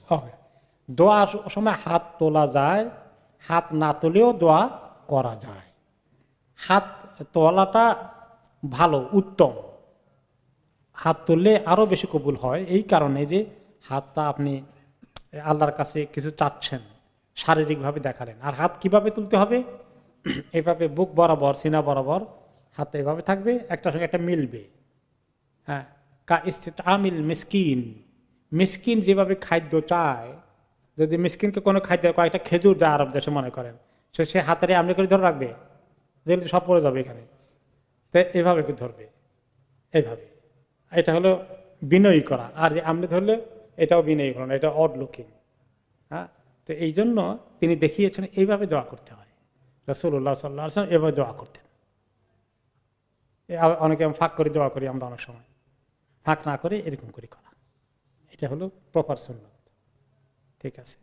হবে। দোয়ার সময় হাত তোলা যায়, হাত না তুলেও দোয়া করা যায়। হাত তোলাটা ভালো, উত্তম। হাত তুললে আরো বেশি কবুল হয়, এই কারণে যে হাতটা আপনি আল্লাহর কাছে কিছু চাচ্ছেন, শারীরিকভাবে দেখালেন। আর হাত কিভাবে তুলতে হবে? এভাবে বুক বরাবর, সিনা বরাবর হাত এভাবে থাকবে, একটা সঙ্গে একটা মিলবে। হ্যাঁ, আমিল মিসকিন, মিসকিন যেভাবে খাদ্য চায়, যদি মিসকিনকে কোনো খাদ্য, কয়েকটা খেজুর দেয় আরব দেশে মনে করেন, সে হাতারে আমলে করে ধরে রাখবে, যেগুলো সব পড়ে যাবে এখানে, তো এভাবে ধরবে, এইভাবে। এটা হলো বিনয়ী করা। আর যে আমলে ধরলে এটাও বিনয়ী করা, এটা অড লুকিং। হ্যাঁ, তো এই জন্য তিনি দেখিয়েছেন এইভাবে দোয়া করতে হয়। রাসূলুল্লাহ সাল্লাল্লাহু আলাইহি ওয়াসাল্লাম এভাবে দোয়া করতেন। অনেকে ফাঁক করে দোয়া করি আমরা, অনেক সময় ফাঁক না করে এরকম করে করা, এটা হলো প্রপার সুন্নাত। ঠিক আছে।